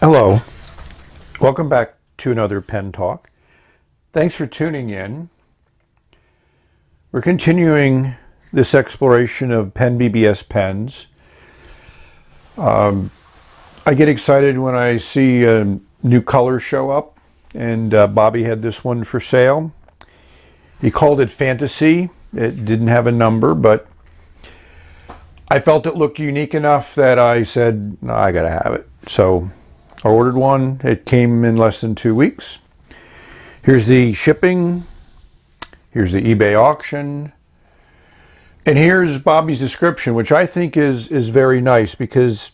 Hello, welcome back to another pen talk. Thanks for tuning in. We're continuing this exploration of PENBBS pens. I get excited when I see a new color show up, and Bobby had this one for sale. He called it Fantasy. It didn't have a number, but I felt it looked unique enough that I said, no, I gotta have it. So I ordered one. It came in less than 2 weeks. Here's the shipping. Here's the eBay auction. And here's Bobby's description, which I think is very nice because,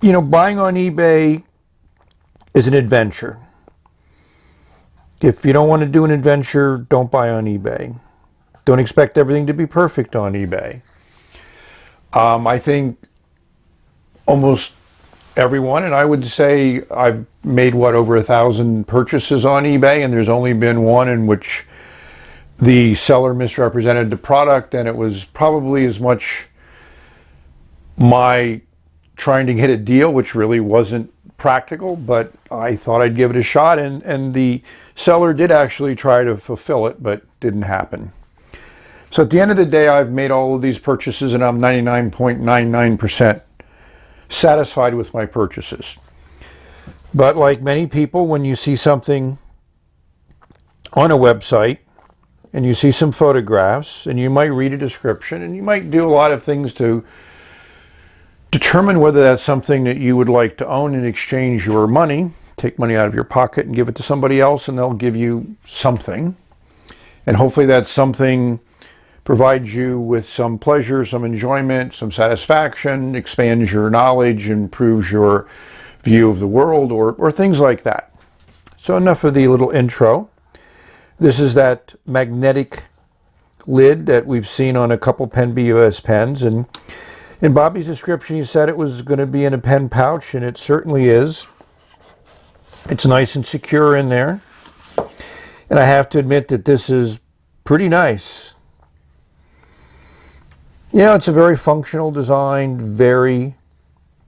you know, buying on eBay is an adventure. If you don't want to do an adventure, don't buy on eBay. Don't expect everything to be perfect on eBay. I think almost everyone, and I would say I've made over 1,000 purchases on eBay, and there's only been one in which the seller misrepresented the product, and it was probably as much my trying to get a deal, which really wasn't practical, but I thought I'd give it a shot, and the seller did actually try to fulfill it, but didn't happen. So at the end of the day, I've made all of these purchases, and I'm 99.99% satisfied with my purchases. But like many people, when you see something on a website and you see some photographs and you might read a description and you might do a lot of things to determine whether that's something that you would like to own and exchange your money, take money out of your pocket and give it to somebody else, and they'll give you something. And hopefully that something provides you with some pleasure, some enjoyment, some satisfaction, expands your knowledge, improves your view of the world, or things like that. So enough of the little intro. This is that magnetic lid that we've seen on a couple PENBBS pens, and in Bobby's description he said it was going to be in a pen pouch, and it certainly is. It's nice and secure in there, and I have to admit that this is pretty nice. You know, it's a very functional design, very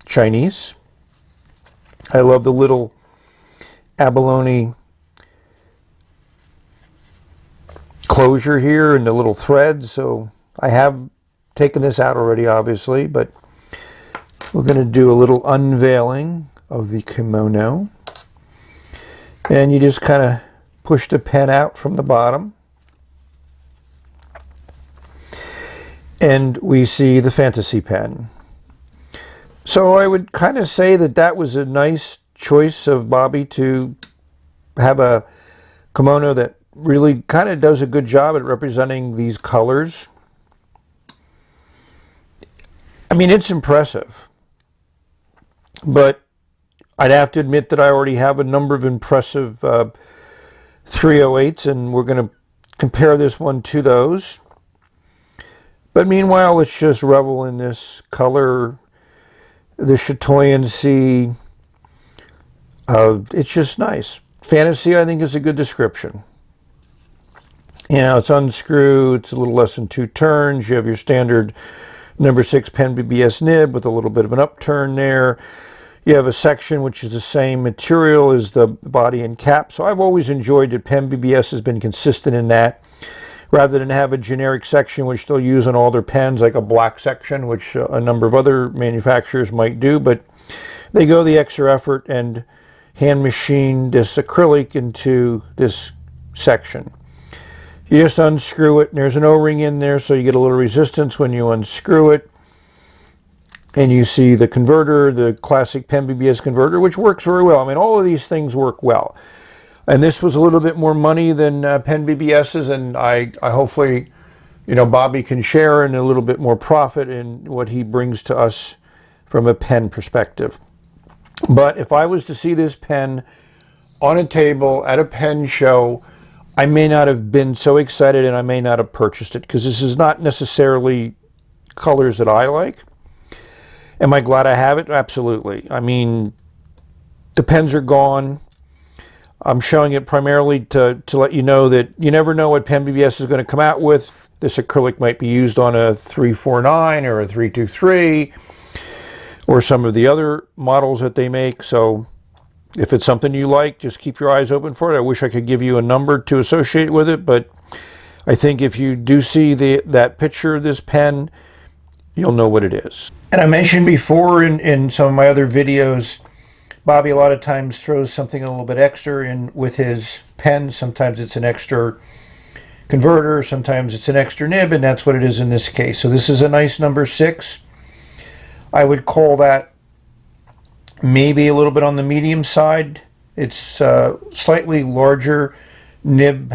Chinese. I love the little abalone closure here and the little thread. So I have taken this out already, obviously, but we're going to do a little unveiling of the kimono. And you just kind of push the pen out from the bottom. And we see the Fantasy pen. So I would kind of say that that was a nice choice of Bobby to have a kimono that really kind of does a good job at representing these colors. I mean, it's impressive. But I'd have to admit that I already have a number of impressive 308s, and we're going to compare this one to those. But meanwhile, let's just revel in this color, the chatoyancy. It's just nice. Fantasy, I think, is a good description. You know, it's unscrewed. It's a little less than 2 turns. You have your standard number 6 PENBBS nib with a little bit of an upturn there. You have a section which is the same material as the body and cap. So I've always enjoyed that PENBBS has been consistent in that, rather than have a generic section which they'll use on all their pens, like a black section, which a number of other manufacturers might do. But they go the extra effort and hand machine this acrylic into this section. You just unscrew it, and there's an O-ring in there, so you get a little resistance when you unscrew it. And you see the converter, the classic PENBBS converter, which works very well. I mean, all of these things work well. And this was a little bit more money than PENBBS's, and I hopefully, you know, Bobby can share in a little bit more profit in what he brings to us from a pen perspective. But if I was to see this pen on a table at a pen show, I may not have been so excited, and I may not have purchased it, because this is not necessarily colors that I like. Am I glad I have it? Absolutely. I mean, the pens are gone. I'm showing it primarily to let you know that you never know what PENBBS is going to come out with. This acrylic might be used on a 349 or a 323, or some of the other models that they make. So if it's something you like, just keep your eyes open for it. I wish I could give you a number to associate with it, but I think if you do see that picture of this pen, you'll know what it is. And I mentioned before in some of my other videos, Bobby a lot of times throws something a little bit extra in with his pen. Sometimes it's an extra converter, sometimes it's an extra nib, and that's what it is in this case. So this is a nice number 6. I would call that maybe a little bit on the medium side. It's slightly larger nib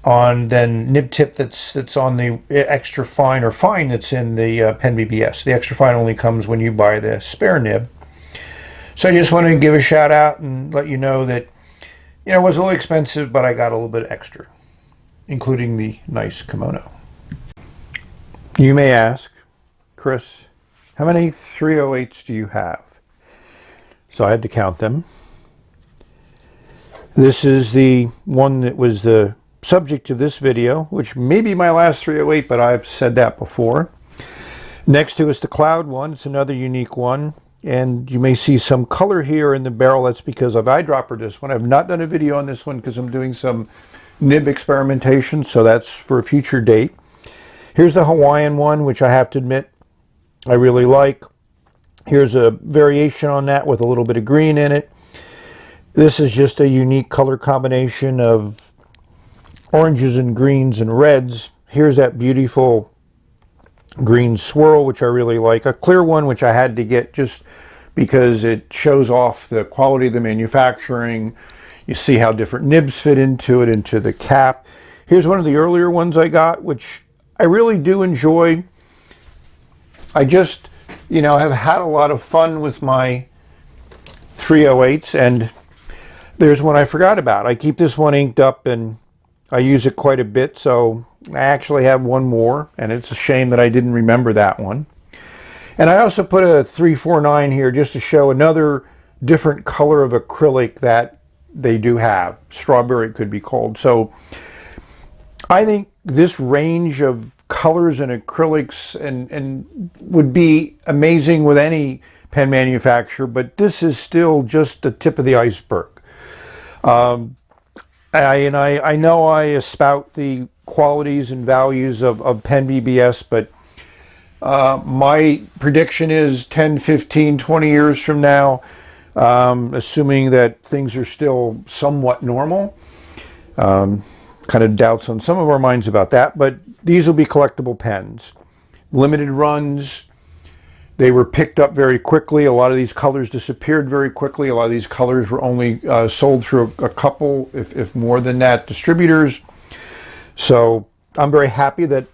than nib tip that's on the extra fine or fine that's in the PENBBS. The extra fine only comes when you buy the spare nib. So I just wanted to give a shout out and let you know that, you know, it was a little expensive, but I got a little bit extra, including the nice kimono. You may ask, Chris, how many 308s do you have? So I had to count them. This is the one that was the subject of this video, which may be my last 308, but I've said that before. Next to is the Cloud one. It's another unique one. And you may see some color here in the barrel. That's because I've eyedroppered this one. I've not done a video on this one because I'm doing some nib experimentation, so that's for a future date. Here's the Hawaiian one, which I have to admit I really like. Here's a variation on that with a little bit of green in it. This is just a unique color combination of oranges and greens and reds. Here's that beautiful green swirl, which I really like. A clear one, which I had to get just because it shows off the quality of the manufacturing. You see how different nibs fit into it, into the cap. Here's one of the earlier ones I got, which I really do enjoy. I just, you know, have had a lot of fun with my 308s, and there's one I forgot about. I keep this one inked up and I use it quite a bit, so I actually have one more, and it's a shame that I didn't remember that one. And I also put a 349 here just to show another different color of acrylic that they do have. Strawberry it could be called. So I think this range of colors and acrylics and would be amazing with any pen manufacturer, but this is still just the tip of the iceberg. I know I espout the qualities and values of PENBBS, but my prediction is 10, 15, 20 years from now, assuming that things are still somewhat normal. Kind of doubts on some of our minds about that, but these will be collectible pens. Limited runs. They were picked up very quickly. A lot of these colors disappeared very quickly. A lot of these colors were only sold through a couple, if more than that, distributors. So I'm very happy that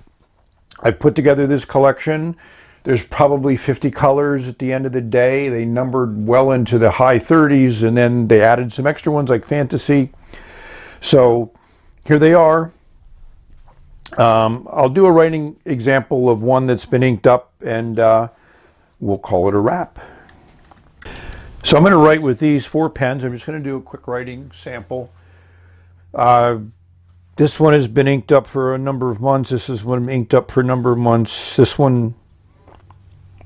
I've put together this collection. There's probably 50 colors at the end of the day. They numbered well into the high 30s, and then they added some extra ones like Fantasy. So here they are. I'll do a writing example of one that's been inked up, and we'll call it a wrap. So I'm going to write with these 4 pens. I'm just going to do a quick writing sample. This one has been inked up for a number of months. This is one inked up for a number of months. This one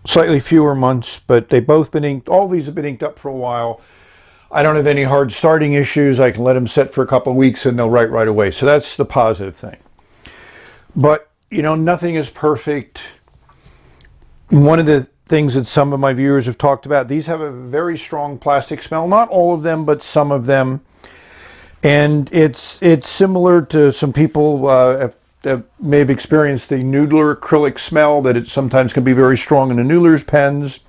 slightly fewer months, but they've both been inked. All these have been inked up for a while. I don't have any hard starting issues. I can let them set for a couple of weeks and they'll write right away. So that's the positive thing. But, you know, nothing is perfect. One of the things that some of my viewers have talked about, these have a very strong plastic smell. Not all of them, but some of them. And it's similar to some people that may have experienced the Noodler acrylic smell, that it sometimes can be very strong in the Noodler's pens.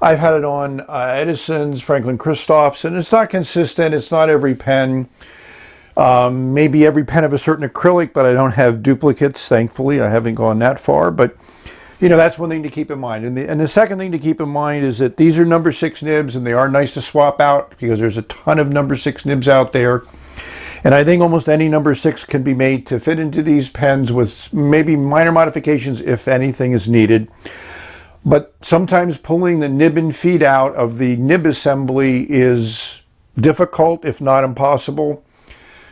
I've had it on Edison's, Franklin Christoph's, and it's not consistent. It's not every pen. Maybe every pen of a certain acrylic, but I don't have duplicates, thankfully. I haven't gone that far, but you know, that's one thing to keep in mind. And the second thing to keep in mind is that these are number 6 nibs, and they are nice to swap out because there's a ton of number 6 nibs out there. And I think almost any number 6 can be made to fit into these pens with maybe minor modifications if anything is needed. But sometimes pulling the nib and feed out of the nib assembly is difficult, if not impossible.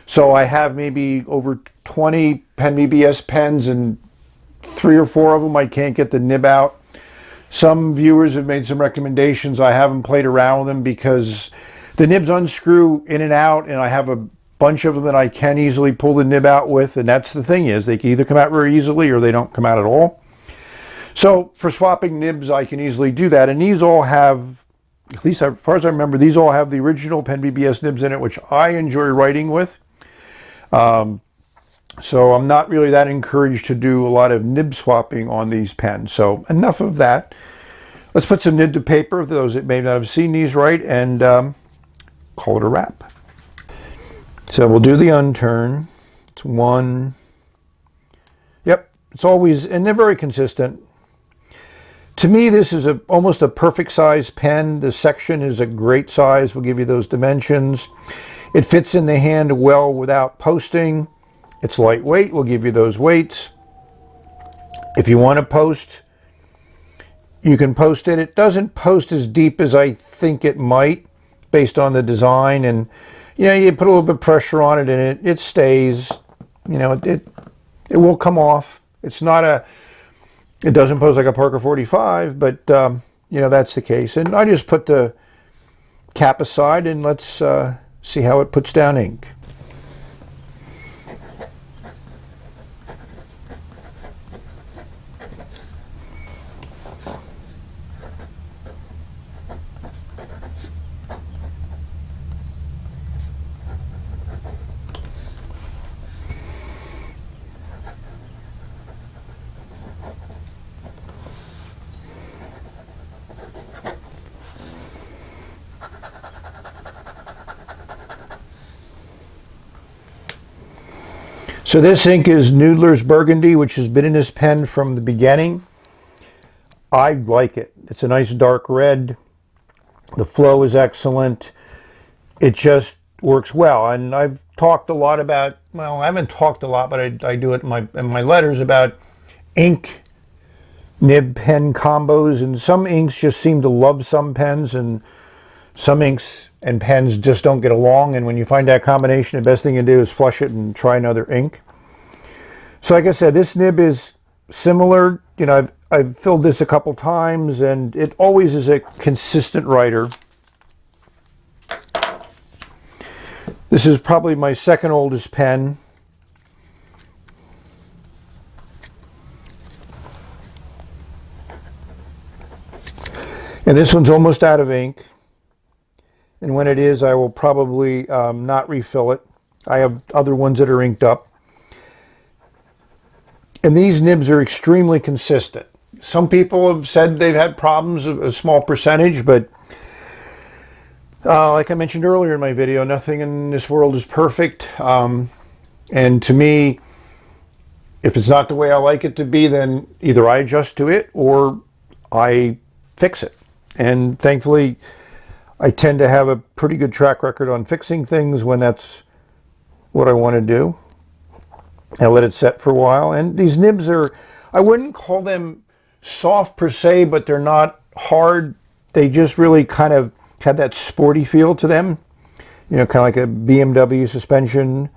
So I have maybe over 20 PENBBS pens, and 3 or 4 of them I can't get the nib out. Some viewers have made some recommendations. I haven't played around with them because the nibs unscrew in and out, and I have a bunch of them that I can easily pull the nib out with, and that's the thing, is they can either come out very easily or they don't come out at all. So for swapping nibs, I can easily do that, and these all have, at least as far as I remember, these all have the original PENBBS nibs in it, which I enjoy writing with. So I'm not really that encouraged to do a lot of nib swapping on these pens. So enough of that. Let's put some nib to paper, for those that may not have seen these right, and call it a wrap. So we'll do the unturn. It's one. Yep, it's always, and they're very consistent. To me, this is almost a perfect size pen. The section is a great size. We'll give you those dimensions. It fits in the hand well without posting. It's lightweight. We'll give you those weights. If you want to post, you can post it. It doesn't post as deep as I think it might based on the design, and you know, you put a little bit of pressure on it and it stays. You know, it will come off. It's not a, it doesn't post like a Parker 45, but you know, that's the case. And I just put the cap aside and let's see how it puts down ink. So this ink is Noodler's Burgundy, which has been in this pen from the beginning. I like it. It's a nice dark red. The flow is excellent. It just works well. And I've talked a lot about, well, I haven't talked a lot, but I do it in my letters about ink nib pen combos. And some inks just seem to love some pens, and some inks and pens just don't get along, and when you find that combination, the best thing to do is flush it and try another ink. So like I said, this nib is similar. You know, I've filled this a couple times, and it always is a consistent writer. This is probably my second oldest pen. And this one's almost out of ink. And when it is, I will probably not refill it. I have other ones that are inked up. And these nibs are extremely consistent. Some people have said they've had problems, a small percentage, but like I mentioned earlier in my video, nothing in this world is perfect. And to me, if it's not the way I like it to be, then either I adjust to it or I fix it. And thankfully, I tend to have a pretty good track record on fixing things when that's what I want to do. I let it set for a while. And these nibs are, I wouldn't call them soft per se, but they're not hard. They just really kind of have that sporty feel to them. You know, kind of like a BMW suspension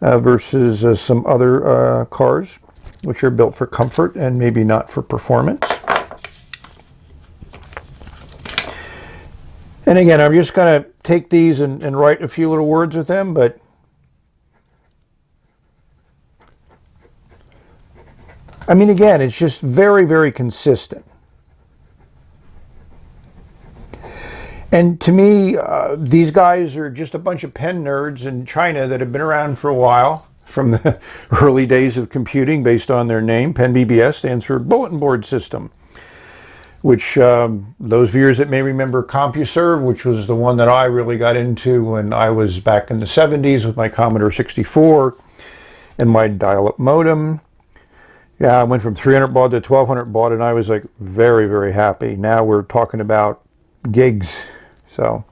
versus some other cars, which are built for comfort and maybe not for performance. And again, I'm just going to take these and write a few little words with them, but I mean, again, it's just very, very consistent. And to me, these guys are just a bunch of pen nerds in China that have been around for a while, from the early days of computing, based on their name. PENBBS stands for Bulletin Board System, which those viewers that may remember CompuServe, which was the one that I really got into when I was back in the 70s with my Commodore 64 and my dial-up modem. Yeah, I went from 300 baud to 1200 baud, and I was like very, very happy. Now we're talking about gigs. So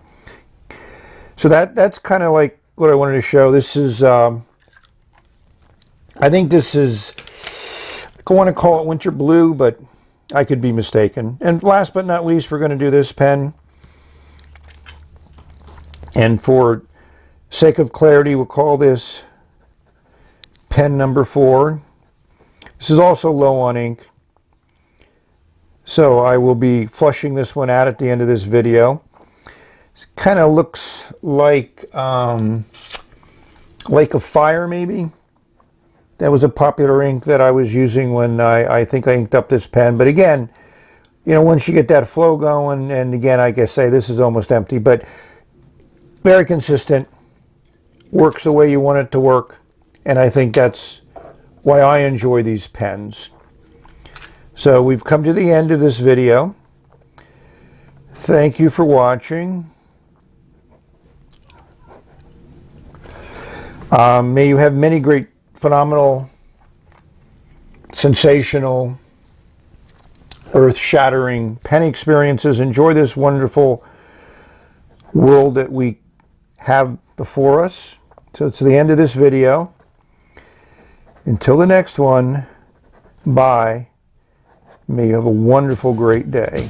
that's kind of like what I wanted to show. This is, I think this is, I want to call it winter blue, but I could be mistaken. And last but not least, we're going to do this pen. And for sake of clarity, we'll call this pen number 4. This is also low on ink. So I will be flushing this one out at the end of this video. Kind of looks like Lake of Fire, maybe. That was a popular ink that I was using when I think I inked up this pen. But again, you know, once you get that flow going, and again, like I say, this is almost empty, but very consistent, works the way you want it to work, and I think that's why I enjoy these pens. So we've come to the end of this video. Thank you for watching. May you have many great, phenomenal, sensational, earth-shattering pen experiences. Enjoy this wonderful world that we have before us. So it's the end of this video. Until the next one, bye. May you have a wonderful, great day.